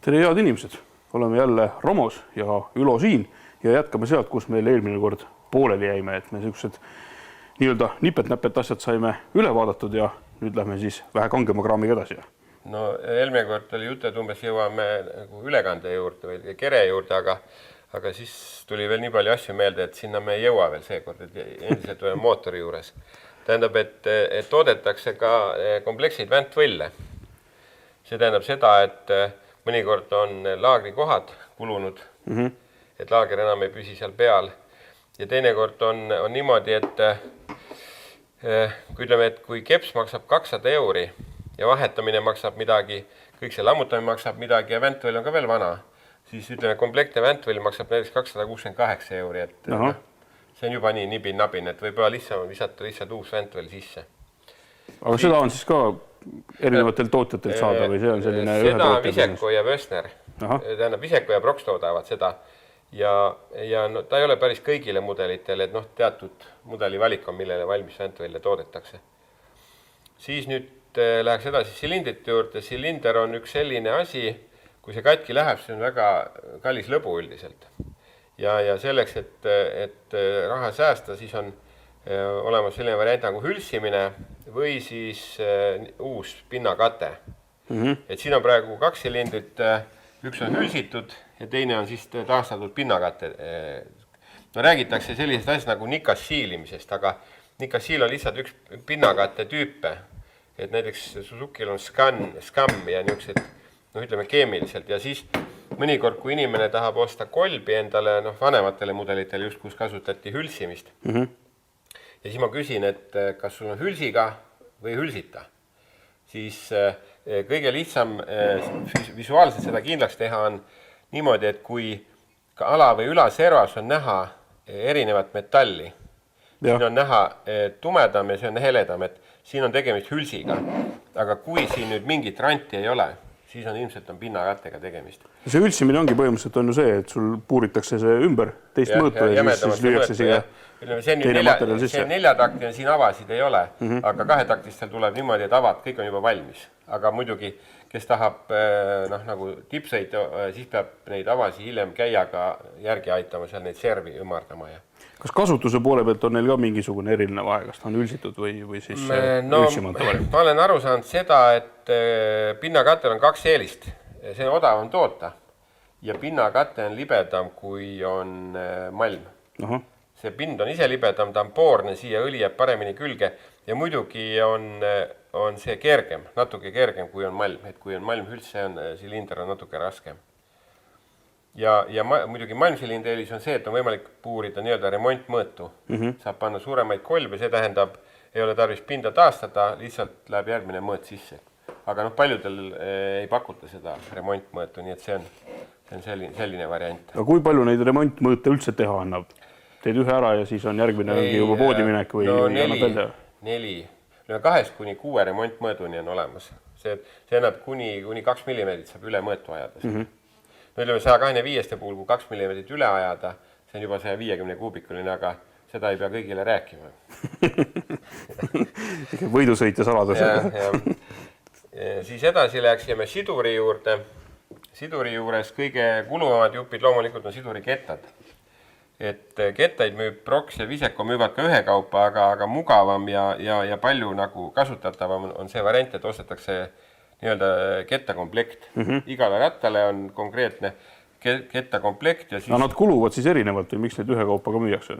Tere head inimesed, oleme jälle Ramos ja Ülo siin ja jätkame sealt, kus meil eelmine kord pooleli jäime, et me sellised nii-öelda nipet-näpet asjad saime üle vaadatud ja nüüd lähme siis vähe kangema kraamiga edasi. No eelmine kord oli jutt, et umbes jõuame nagu ülekande juurde või kere juurde, aga siis tuli veel nii palju asju meelde, et sinna me ei jõua veel seekord, et endiselt oleme mootori juures. Tähendab, et toodetakse ka komplekseid väntvõlle. See tähendab seda, et mõnikord on laagrikohad kulunud, et laager enam ei püsi seal peal. Ja teinekord on niimoodi, et kui keps maksab 200 € ja vahetamine maksab midagi, kõik see lammutamine maksab midagi ja väntvõll on ka veel vana, siis ütleme, komplekte väntvõll maksab näiteks 268 €. Et see on juba nii nibin-nabin, et võib-olla lihtsam visata lihtsalt uus väntvõll sisse. Aga seda on siis ka erinevatel tootjatelt saada või see on selline ühe seda Viseko ja Wössner. Tähendab, Viseko ja Prox toodavad seda. Ja no, ta ei ole päris kõigile mudelitele, et teatud mudeli valik on, millele valmis väntvõlle toodetakse. Siis nüüd läheks edasi silindrite juurde. Silinder on üks selline asi, kui see katki läheb, see on väga kallis lõbu üldiselt. Ja selleks, et raha säästa, siis on olemas selline variant nagu hülsimine või siis uus pinnakate. Et siin on praegu 2 silindrit, üks on hülsitud ja teine on siis taastatud pinnakate. No räägitakse sellisest asjast nagu nikassiilimisest, aga nikassiil on lihtsalt üks pinnakate tüüpe. Et näiteks Suzukil on skam ja niisugused, ütleme keemiliselt. Ja siis mõnikord, kui inimene tahab osta kolbi endale, vanematele mudelitele just, kus kasutati hülsimist. Ja siis ma küsin, et kas sul on hülsiga või hülsita. Siis kõige lihtsam visuaalselt seda kindlaks teha on niimoodi, et kui ka ala- või ülaservas on näha erinevat metalli, siin on näha tumedam ja see on heledam, et siin on tegemist hülsiga. Aga kui siin nüüd mingit ranti ei ole, siis on ilmselt pinnakattega tegemist. See hülsimine ongi põhimõtteliselt on ju see, et sul puuritakse see ümber teist mõõtu ja siis lüüakse siia teine materjal sisse. See 4-taktine siin avasid ei ole, aga 2-taktistel tuleb niimoodi, et avad, kõik on juba valmis. Aga muidugi, kes tahab nagu tipsõit, siis peab neid avasi hiljem käijaga järgi aitama, seal neid servi ümardama. Kas kasutuse poole pealt on neil ka mingisugune eriline vahe, kas ta on hülsitud või siis hülsimata variant? Ma olen aru saanud seda, et pinnakatel on 2 eelist. See on odavam toota ja pinnakate on libedam, kui on malm. See pind on ise libedam, ta on poorne, siia õli jääb paremini külge ja muidugi on see kergem, natuke kergem, kui on malm. Et kui on malm hülse, on silinder on natuke raskem. Ja muidugi malmsilindri eelis on see, et on võimalik puurida nii-öelda remontmõõtu. Saab panna suuremaid kolbe, see tähendab, ei ole tarvis pinda taastada, lihtsalt läheb järgmine mõõt sisse. Aga paljudel ei pakuta seda remontmõõtu, nii et see on selline variant. Aga kui palju neid remontmõõte üldse teha annab? Teed ühe ära ja siis on järgmine juba poodiminek või annab välja? 2-6 remontmõõduni on olemas. See annab kuni 2 mm saab üle mõõtu ajada. Ütleme 125 puhul, kui 2 mm üle ajada, see on juba 150 kuubikuline, aga seda ei pea kõigile rääkima. Võidusõit ja saladus. Siis edasi läksime siduri juurde. Siduri juures kõige kuluvamad jupid loomulikult on siduri kettad. Et kettaid müüb Prox ja Viseko müüvad ka ühe kaupa, aga mugavam ja palju nagu kasutatavam on see variant, et ostetakse nii-öelda kettakomplekt. Igale rattale on konkreetne kettakomplekt. Ja siis... Nad kuluvad siis erinevalt või miks need ühe kaupa ka müüakse?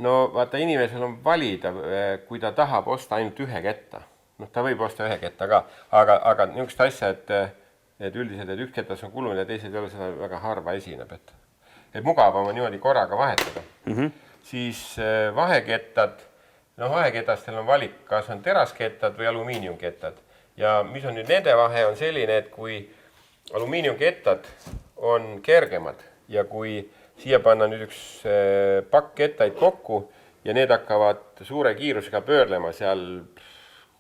No vaata, inimesel on valida, kui ta tahab osta ainult ühe ketta. Ta võib osta ühe ketta ka, aga niisugust asja, et üldiselt, et üks ketas on kulunud ja teised ei ole, seda väga harva esineb. Et mugavam on niimoodi korraga vahetada. Siis vahekettad, vaheketastel on valik, kas on teraskettad või alumiiniumkettad. Ja mis on nüüd nende vahe on selline, et kui alumiiniumkettad on kergemad ja kui siia panna nüüd üks pakk kettaid kokku ja need hakkavad suure kiirusega pöörlema seal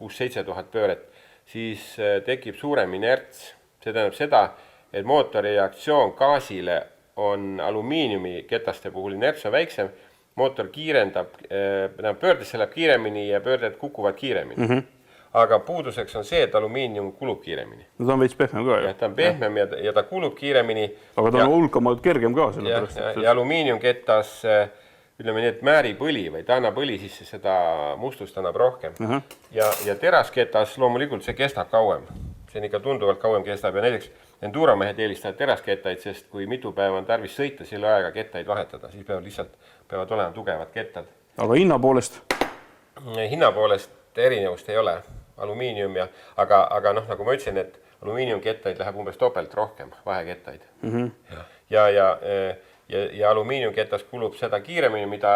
6-7 tuhat pööret, siis tekib suurem inerts. See tähendab seda, et mootori reaktsioon gaasile on alumiiniumi ketaste puhul inerts on väiksem, mootor kiirendab, pöördesse läheb kiiremini ja pöörded kukuvad kiiremini. aga puuduseks on see, et alumiinium kulub kiiremini. No ta on veits pehmem ka. Ta on pehmem ja ta kulub kiiremini. Aga ta on hulkamalt kergem ka sellepärast. Ja alumiiniumketas, ütleme nii, et määripõli või ta annab õli sisse, seda mustust annab rohkem. Ja terasketas loomulikult see kestab kauem. See on ikka tunduvalt kauem kestab ja näiteks enduromehed eelistavad terasketaid, sest kui mitu päeva on tarvis sõita, selle aega kettaid vahetada, siis peavad olema tugevad kettad. Aga hinna poolest? Hinna poolest erinevust ei ole. Alumiinium aga nagu ma ütlesin, et alumiiniumkettaid läheb umbes topelt rohkem, vahekettaid. Ja alumiiniumketas kulub seda kiiremini, mida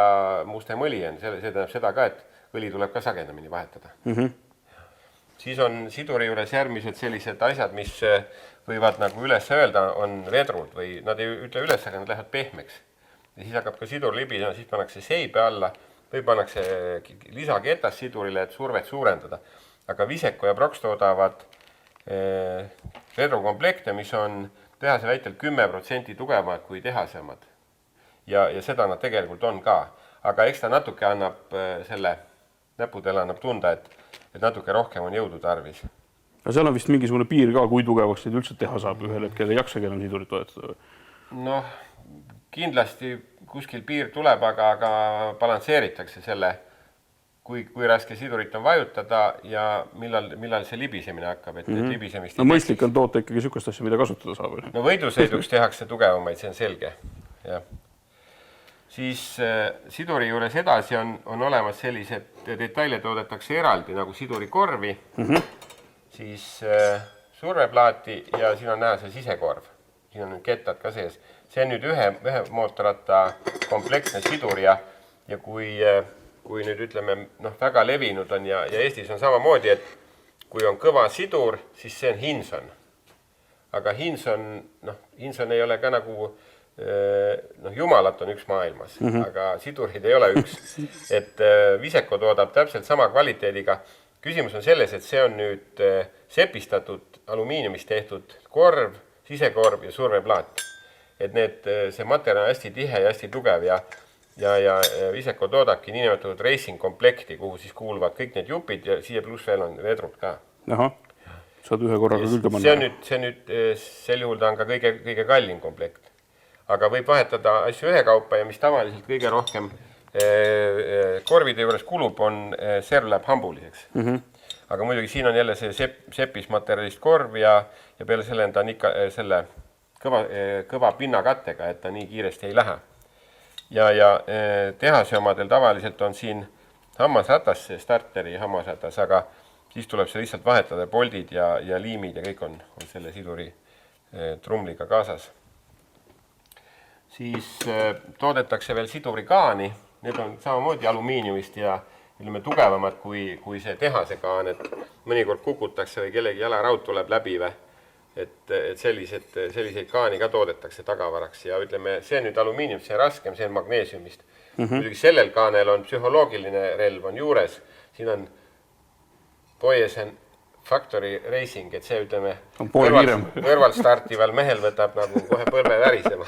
mustem õli on. See tähendab seda ka, et õli tuleb ka sagedamini vahetada. Siis on siduri juures järgmised sellised asjad, mis võivad nagu üles öelda, on vedrud või nad ei ütle üles, aga nad lähevad pehmeks. Ja siis hakkab ka sidur libisema, siis pannakse seibe alla või pannakse lisaketas sidurile, et survet suurendada. Aga Viseco ja Prox toodavad vedrukomplekte, mis on tehase väitel 10% tugevamad kui tehasemad. Ja seda nad tegelikult on ka. Aga eks ta natuke annab selle näpudele annab tunda, et natuke rohkem on jõudu tarvis. Ja seal on vist mingisugune piir ka, kui tugevaks neid üldse teha saab ühel hetkel, ei jaksagi enam sidurit toetada? Noh, kindlasti kuskil piir tuleb, aga balansseeritakse selle, kui raske sidurit on vajutada ja millal see libisemine hakkab. No mõistlik on toota ikkagi sükast asja, mida kasutada saab. No võidusõiduks tehakse tugevamaid, see on selge. Siis siduri juures edasi on olemas sellised detaile toodetakse eraldi nagu sidurikorvi, siis surveplaati ja siin on näha see sisekorv. Siin on nüüd kettad ka sees. See on nüüd ühe mootorratta kompleksne sidur ja kui nüüd ütleme, väga levinud on ja Eestis on samamoodi, et kui on kõva sidur, siis see on Hinson. Aga Hinson ei ole ka nagu jumalat on üks maailmas, aga sidurid ei ole üks. Et Viseco toodab täpselt sama kvaliteediga. Küsimus on selles, et see on nüüd sepistatud alumiiniumist tehtud korv, sisekorv ja surveplaat. Et see materjal on hästi tihe ja hästi tugev ja Viseco toodabki niinimetatud racing komplekti, kuhu siis kuuluvad kõik need jupid ja siia pluss veel on vedrud ka. Ahah, saad ühe korraga külge panna. See nüüd sel juhul ta on ka kõige kallim komplekt. Aga võib vahetada asju ühekaupa ja mis tavaliselt kõige rohkem korvide juures kulub, on servlab hambuliseks. Aga muidugi siin on jälle see sepismaterjalist korv ja peale selle on ta ikka selle kõva pinnakattega, et ta nii kiiresti ei lähe. Ja tehase omadel tavaliselt on siin hammasratas, see starteri hammasratas, aga siis tuleb see lihtsalt vahetada poldid ja liimid ja kõik on selle siduri trumliga kaasas. Siis toodetakse veel sidurikaani, need on samamoodi alumiiniumist ja tugevamad kui see tehase kaan, et mõnikord kukutakse või kellegi jalaraud tuleb läbi või, et selliseid kaani ka toodetakse tagavaraks ja ütleme, see on nüüd alumiinium, see on raskem, see on magneesiumist. Muidugi sellel kaanel on psühholoogiline relv on juures, siin on Boyesen Factory Racing, et see ütleme kõrval startival mehel võtab nagu kohe põlve värisema.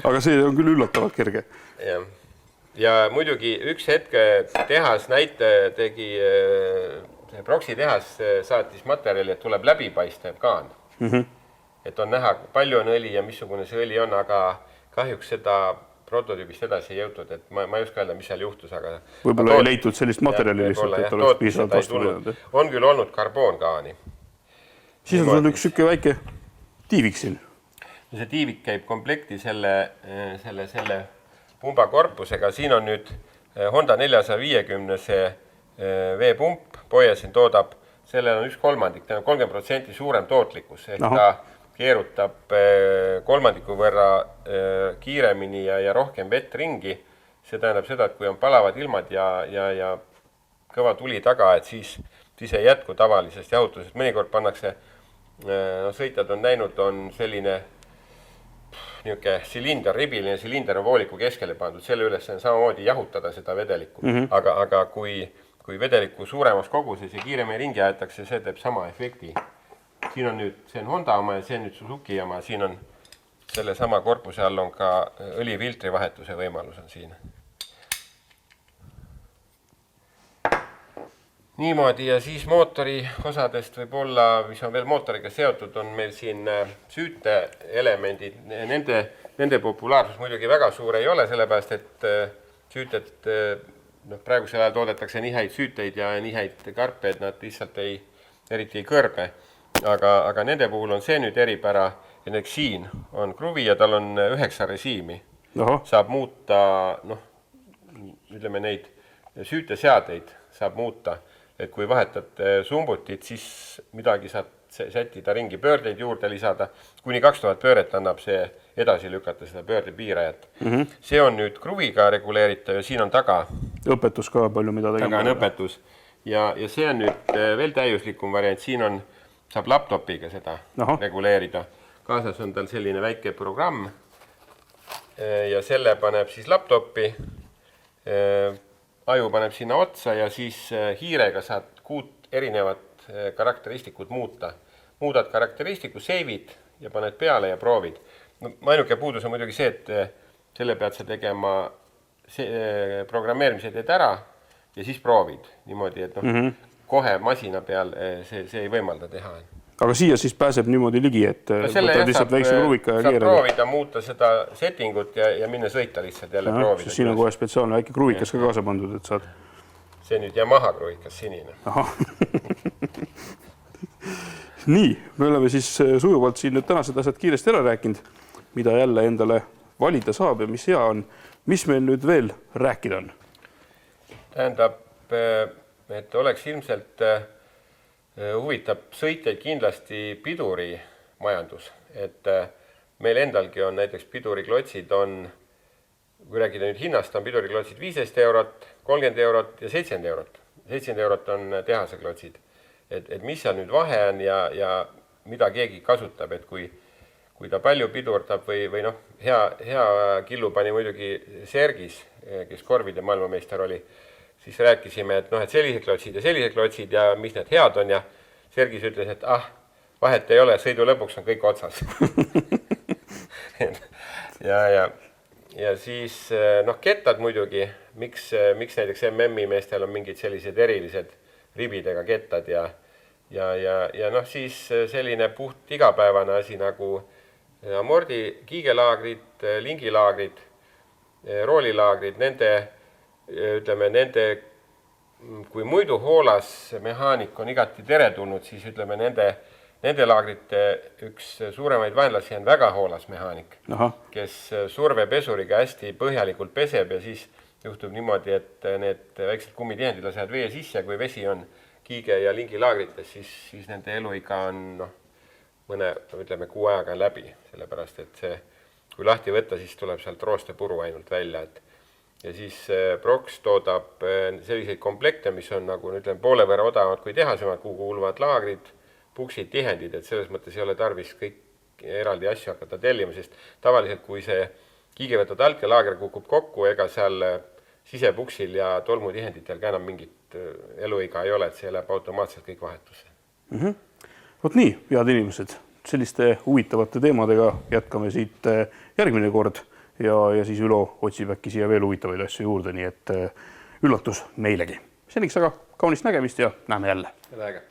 Aga see on küll üllatavalt kerge. Ja muidugi üks hetk tehas näite tegi, Proxi tehas saatis materjali, et tuleb läbipaistev kaan. Et on näha, palju on õli ja missugune see õli on, aga kahjuks seda prototüübist edasi ei jõutud, et ma ei oska öelda, mis seal juhtus, aga võib-olla ei leitud sellist materjali lihtsalt, et oleks piisavalt vastu löönud. On küll olnud karboonkaani. Siis on sul üks sükke väike tiivik siin. See tiivik käib komplekti selle pumbakorpusega. Siin on nüüd Honda 450 see veepump, Boyesen toodab, sellel on 1/3, ta on 30% suurem tootlikkus, ehk ta keerutab kolmandiku võrra kiiremini ja rohkem vett ringi. See tähendab seda, et kui on palavad ilmad ja kõva tuli taga, et siis ei jätku tavalisest jahutusest. Mõnikord pannakse, sõitjad on näinud, on selline silinder, ribiline silinder on vooliku keskele pandud. Selle üles on samamoodi jahutada seda vedelikku. Aga kui vedelikku suuremas koguses ja kiiremini ringi aetakse, see teeb sama efekti. Siin on nüüd, see on Honda oma ja see on nüüd Suzuki oma, siin on selle sama korpuse all on ka õlifiltri vahetuse võimalus on siin. niimoodi ja siis mootori osadest võib-olla, mis on veel mootoriga seotud, on meil siin süüteelemendid. Nende populaarsus muidugi väga suur ei ole, sellepärast et süüted, praegusel ajal toodetakse nii häid süüteid ja nii häid karpe, et nad lihtsalt eriti ei kõrbe. Aga nende puhul on see nüüd eripära, et siin on kruvi ja tal on 9 režiimi. Saab muuta, ütleme neid süüteseadeid saab muuta, et kui vahetad sumbutit, siis midagi saab sättida ringi, pöördeid juurde lisada. Kuni 2000 pööret annab see edasi lükata seda pöördepiirajat. See on nüüd kruviga reguleeritav ja siin on taga. Õpetus ka palju, mida tegema. Taga on õpetus. Ja see on nüüd veel täiuslikum variant. Siin saab laptopiga seda reguleerida. Kaasas on tal selline väike programm ja selle paneb siis laptopi. Aju paneb sinna otsa ja siis hiirega saad 6 erinevat karakteristikud muuta. Muudad karakteristiku, seivid ja paned peale ja proovid. Ainuke puudus on muidugi see, et selle pead sa tegema programmeerimise teed ära ja siis proovid niimoodi, et kohe masina peal see ei võimalda teha. Aga siia siis pääseb niimoodi ligi, et võtad lihtsalt väikse kruvika ja keerad. Saab proovida muuta seda settingut ja minna sõita lihtsalt jälle proovida. Siin on kohe spetsiaalne väike kruvikas ka kaasa pandud, et saad... See nüüd Yamaha kruvikas sinine. Nii, me oleme siis sujuvalt siin nüüd tänased asjad kiiresti ära rääkinud, mida jälle endale valida saab ja mis hea on. Mis meil nüüd veel rääkida on? Tähendab, et oleks ilmselt huvitab sõitjaid kindlasti pidurimajandus. Et meil endalgi on näiteks piduriklotsid on, kui rääkida nüüd hinnast, on piduriklotsid 15 eurot, 30 eurot ja 70 eurot. 70 eurot on tehase klotsid. Et mis seal nüüd vahe on ja mida keegi kasutab, et kui ta palju pidurdab või hea killu pani muidugi Sergis, kes korvide maailmameister oli, siis rääkisime, et sellised klotsid ja mis need head on ja Sergis ütles, et vahet ei ole, sõidu lõpuks on kõik otsas. ja siis kettad muidugi, miks näiteks MM-i meestel on mingid sellised erilised ribidega kettad ja siis selline puht igapäevane asi nagu amordi kiigelaagrid, lingilaagrid, roolilaagrid, nende, kui muidu hoolas mehaanik on igati teretulnud, siis ütleme nende laagrite üks suuremaid vaenlasi on väga hoolas mehaanik, kes survepesuriga hästi põhjalikult peseb ja siis juhtub niimoodi, et need väiksed kummitihendid lasevad vee sisse, kui vesi on kiige ja lingilaagrites, siis nende eluiga on mõne, ütleme, 6 ajaga läbi, sellepärast, et see, kui lahti võtta, siis tuleb sealt roostepuru ainult välja. Ja siis Prox toodab selliseid komplekte, mis on nagu, ütleme, poole võrra odavamad kui tehasemad, kuhu kuuluvad laagrid, puksid, tihendid, et selles mõttes ei ole tarvis kõik eraldi asju hakata tellima, sest tavaliselt, kui see kiige võtad alt ja laager kukub kokku, ega seal sisepuksil ja tolmutihenditel ka enam mingit eluiga ei ole, et see läheb automaatselt kõik vahetusse. Vot nii, head inimesed, selliste huvitavate teemadega jätkame siit järgmine kord ja siis Ülo otsib äkki siia veel huvitavaid asju juurde, nii et üllatus meilegi. Seniks aga kaunist nägemist ja näeme jälle. Väga.